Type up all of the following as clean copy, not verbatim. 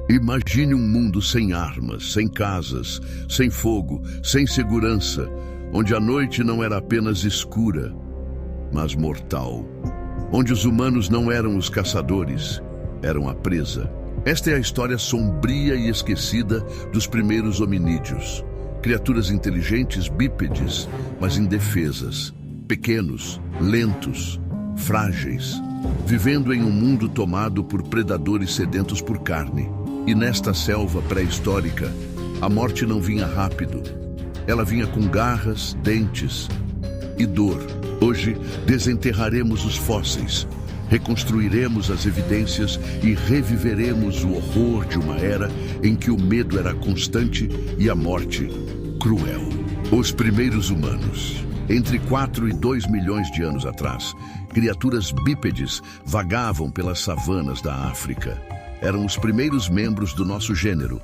Imagine um mundo sem armas, sem casas, sem fogo, sem segurança, onde a noite não era apenas escura, mas mortal. Onde os humanos não eram os caçadores, eram a presa. Esta é a história sombria e esquecida dos primeiros hominídeos. Criaturas inteligentes, bípedes, mas indefesas. Pequenos, lentos, frágeis, vivendo em um mundo tomado por predadores sedentos por carne. E nesta selva pré-histórica, a morte não vinha rápido. Ela vinha com garras, dentes e dor. Hoje, desenterraremos os fósseis, reconstruiremos as evidências e reviveremos o horror de uma era em que o medo era constante e a morte cruel. Os primeiros humanos. Entre 4 e 2 milhões de anos atrás, criaturas bípedes vagavam pelas savanas da África. Eram os primeiros membros do nosso gênero,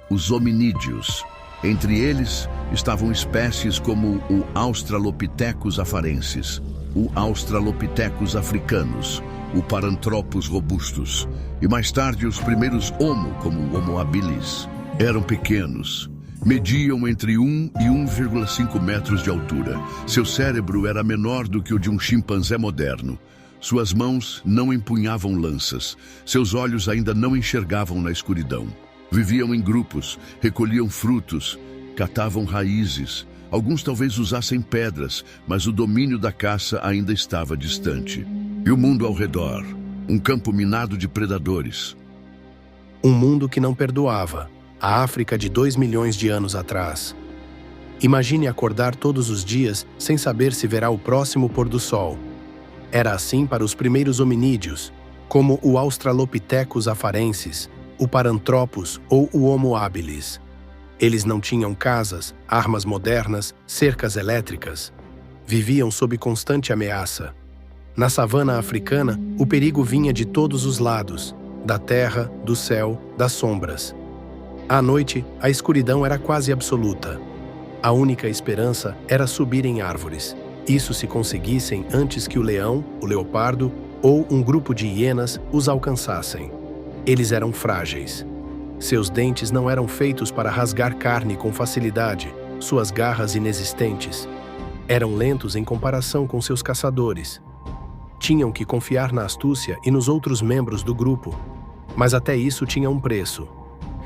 os hominídeos. Entre eles estavam espécies como o Australopithecus afarensis, o Australopithecus africanus, o Paranthropus robustus e mais tarde os primeiros Homo, como o Homo habilis. Eram pequenos, mediam entre 1 e 1,5 metros de altura. Seu cérebro era menor do que o de um chimpanzé moderno. Suas mãos não empunhavam lanças, seus olhos ainda não enxergavam na escuridão. Viviam em grupos, recolhiam frutos, catavam raízes. Alguns talvez usassem pedras, mas o domínio da caça ainda estava distante. E o mundo ao redor, um campo minado de predadores. Um mundo que não perdoava, a África de 2 milhões de anos atrás. Imagine acordar todos os dias sem saber se verá o próximo pôr do sol. Era assim para os primeiros hominídeos, como o Australopithecus afarensis, o Paranthropus ou o Homo habilis. Eles não tinham casas, armas modernas, cercas elétricas. Viviam sob constante ameaça. Na savana africana, o perigo vinha de todos os lados, da terra, do céu, das sombras. À noite, a escuridão era quase absoluta. A única esperança era subir em árvores. Isso se conseguissem antes que o leão, o leopardo ou um grupo de hienas os alcançassem. Eles eram frágeis. Seus dentes não eram feitos para rasgar carne com facilidade, suas garras inexistentes. Eram lentos em comparação com seus caçadores. Tinham que confiar na astúcia e nos outros membros do grupo, mas até isso tinha um preço.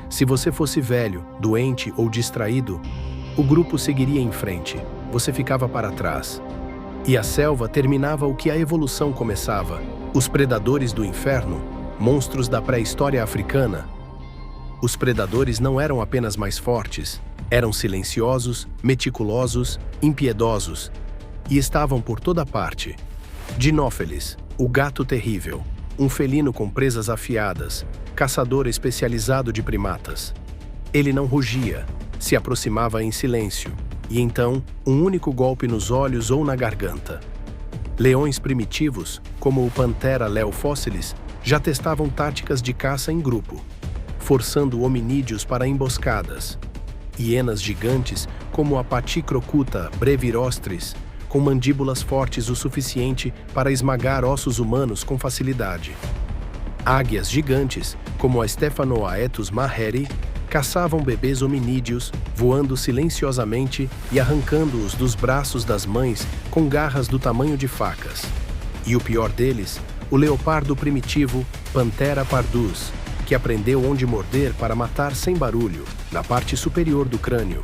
Se você fosse velho, doente ou distraído, o grupo seguiria em frente, você ficava para trás. E a selva terminava o que a evolução começava. Os predadores do inferno, monstros da pré-história africana. Os predadores não eram apenas mais fortes, eram silenciosos, meticulosos, impiedosos, e estavam por toda parte. Dinófeles, o gato terrível, um felino com presas afiadas, caçador especializado de primatas. Ele não rugia, se aproximava em silêncio, e então, um único golpe nos olhos ou na garganta. Leões primitivos, como o Panthera leofossilis, já testavam táticas de caça em grupo, forçando hominídeos para emboscadas. Hienas gigantes, como a Pachyrhocutta brevirostris, com mandíbulas fortes o suficiente para esmagar ossos humanos com facilidade. Águias gigantes, como a Stephanoaetus maheri, caçavam bebês hominídeos, voando silenciosamente e arrancando-os dos braços das mães com garras do tamanho de facas. E o pior deles, o leopardo primitivo Panthera pardus, que aprendeu onde morder para matar sem barulho, na parte superior do crânio.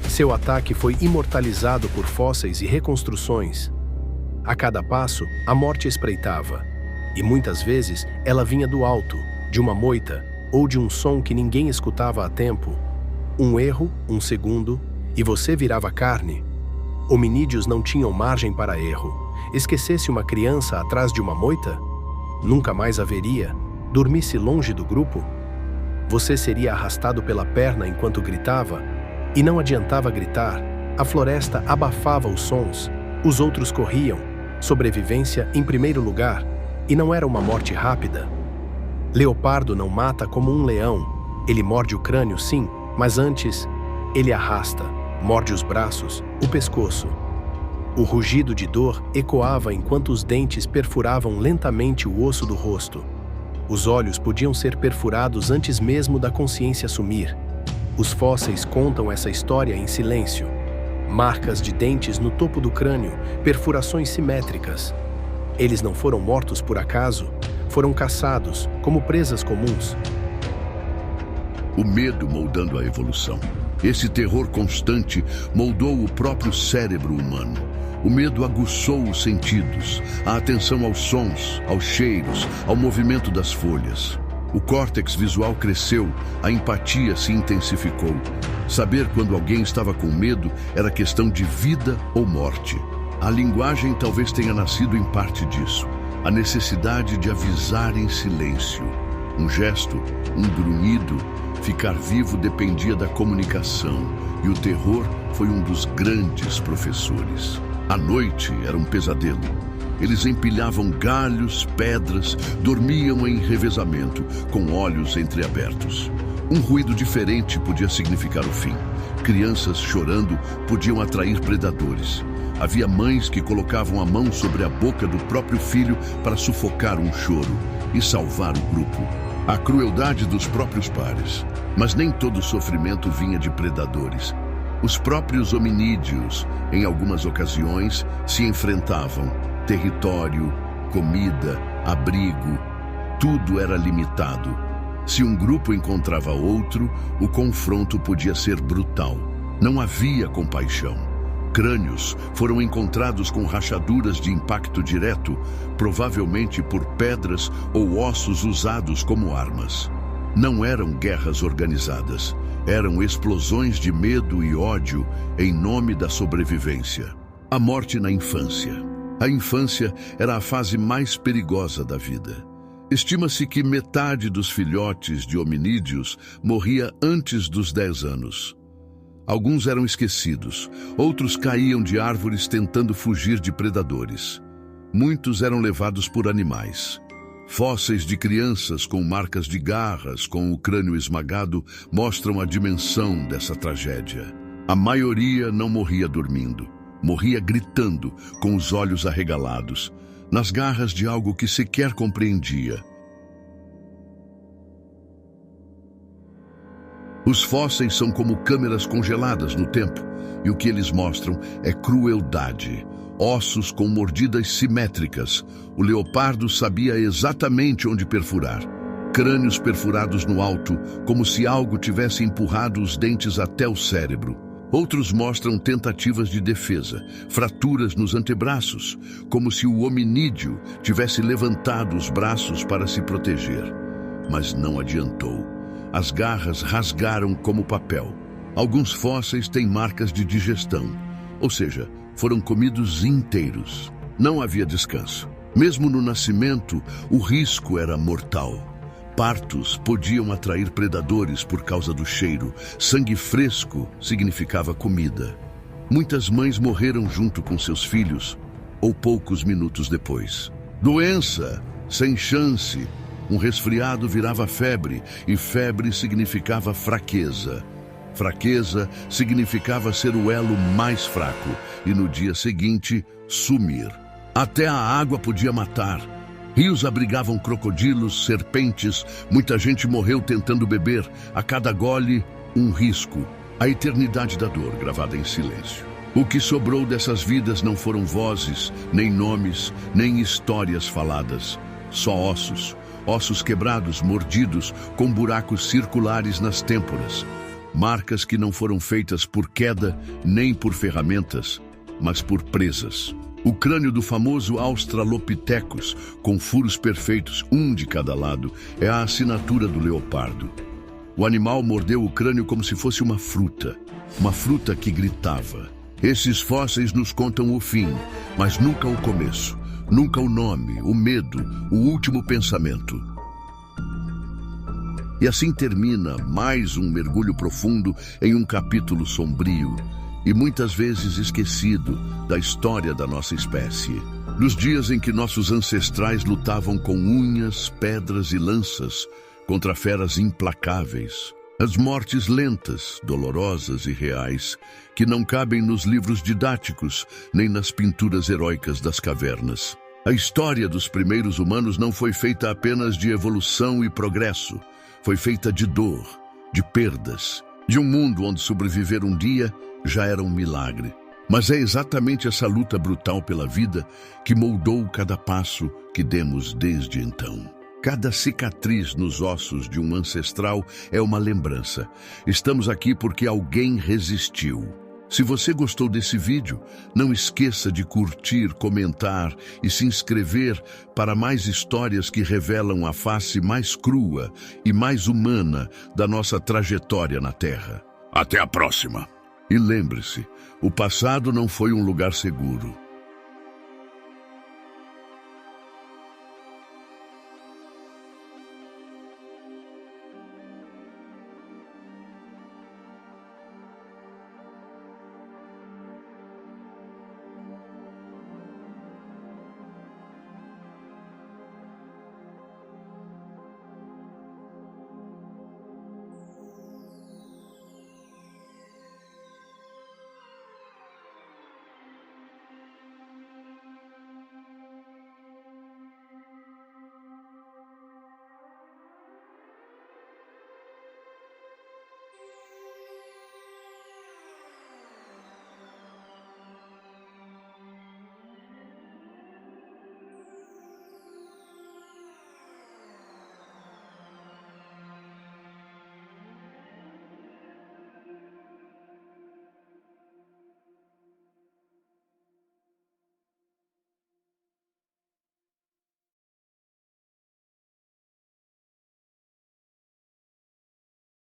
Seu ataque foi imortalizado por fósseis e reconstruções. A cada passo, a morte espreitava, e muitas vezes ela vinha do alto, de uma moita, ou de um som que ninguém escutava a tempo. Um erro, um segundo, e você virava carne. Hominídeos não tinham margem para erro. Esquecesse uma criança atrás de uma moita? Nunca mais haveria. Dormisse longe do grupo? Você seria arrastado pela perna enquanto gritava? E não adiantava gritar. A floresta abafava os sons. Os outros corriam. Sobrevivência em primeiro lugar. E não era uma morte rápida. Leopardo não mata como um leão. Ele morde o crânio, sim, mas antes, ele arrasta, morde os braços, o pescoço. O rugido de dor ecoava enquanto os dentes perfuravam lentamente o osso do rosto. Os olhos podiam ser perfurados antes mesmo da consciência sumir. Os fósseis contam essa história em silêncio. Marcas de dentes no topo do crânio, perfurações simétricas. Eles não foram mortos por acaso, foram caçados, como presas comuns. O medo moldando a evolução. Esse terror constante moldou o próprio cérebro humano. O medo aguçou os sentidos, a atenção aos sons, aos cheiros, ao movimento das folhas. O córtex visual cresceu, a empatia se intensificou. Saber quando alguém estava com medo era questão de vida ou morte. A linguagem talvez tenha nascido em parte disso. A necessidade de avisar em silêncio. Um gesto, um grunhido, ficar vivo dependia da comunicação, e o terror foi um dos grandes professores. A noite era um pesadelo. Eles empilhavam galhos, pedras, dormiam em revezamento, com olhos entreabertos. Um ruído diferente podia significar o fim. Crianças chorando podiam atrair predadores. Havia mães que colocavam a mão sobre a boca do próprio filho para sufocar um choro e salvar o grupo. A crueldade dos próprios pares. Mas nem todo sofrimento vinha de predadores. Os próprios hominídeos, em algumas ocasiões, se enfrentavam. Território, comida, abrigo, tudo era limitado. Se um grupo encontrava outro, o confronto podia ser brutal. Não havia compaixão. Crânios foram encontrados com rachaduras de impacto direto, provavelmente por pedras ou ossos usados como armas. Não eram guerras organizadas, eram explosões de medo e ódio em nome da sobrevivência. A morte na infância. A infância era a fase mais perigosa da vida. Estima-se que metade dos filhotes de hominídeos morria antes dos 10 anos. Alguns eram esquecidos, outros caíam de árvores tentando fugir de predadores. Muitos eram levados por animais. Fósseis de crianças com marcas de garras, com o crânio esmagado, mostram a dimensão dessa tragédia. A maioria não morria dormindo. Morria gritando, com os olhos arregalados, nas garras de algo que sequer compreendia. Os fósseis são como câmeras congeladas no tempo, e o que eles mostram é crueldade. Ossos com mordidas simétricas. O leopardo sabia exatamente onde perfurar. Crânios perfurados no alto, como se algo tivesse empurrado os dentes até o cérebro. Outros mostram tentativas de defesa, fraturas nos antebraços, como se o hominídeo tivesse levantado os braços para se proteger. Mas não adiantou. As garras rasgaram como papel. Alguns fósseis têm marcas de digestão, ou seja, foram comidos inteiros. Não havia descanso. Mesmo no nascimento, o risco era mortal. Partos podiam atrair predadores por causa do cheiro. Sangue fresco significava comida. Muitas mães morreram junto com seus filhos, ou poucos minutos depois. Doença, sem chance. Um resfriado virava febre, e febre significava fraqueza. Fraqueza significava ser o elo mais fraco, e no dia seguinte, sumir. Até a água podia matar. Rios abrigavam crocodilos, serpentes, muita gente morreu tentando beber, a cada gole, um risco. A eternidade da dor gravada em silêncio. O que sobrou dessas vidas não foram vozes, nem nomes, nem histórias faladas. Só ossos. Ossos quebrados, mordidos, com buracos circulares nas têmporas. Marcas que não foram feitas por queda, nem por ferramentas, mas por presas. O crânio do famoso Australopithecus, com furos perfeitos, um de cada lado, é a assinatura do leopardo. O animal mordeu o crânio como se fosse uma fruta que gritava. Esses fósseis nos contam o fim, mas nunca o começo, nunca o nome, o medo, o último pensamento. E assim termina mais um mergulho profundo em um capítulo sombrio, e muitas vezes esquecido, da história da nossa espécie. Nos dias em que nossos ancestrais lutavam com unhas, pedras e lanças contra feras implacáveis. As mortes lentas, dolorosas e reais, que não cabem nos livros didáticos nem nas pinturas heróicas das cavernas. A história dos primeiros humanos não foi feita apenas de evolução e progresso. Foi feita de dor, de perdas, de um mundo onde sobreviver um dia já era um milagre. Mas é exatamente essa luta brutal pela vida que moldou cada passo que demos desde então. Cada cicatriz nos ossos de um ancestral é uma lembrança. Estamos aqui porque alguém resistiu. Se você gostou desse vídeo, não esqueça de curtir, comentar e se inscrever para mais histórias que revelam a face mais crua e mais humana da nossa trajetória na Terra. Até a próxima! E lembre-se, o passado não foi um lugar seguro.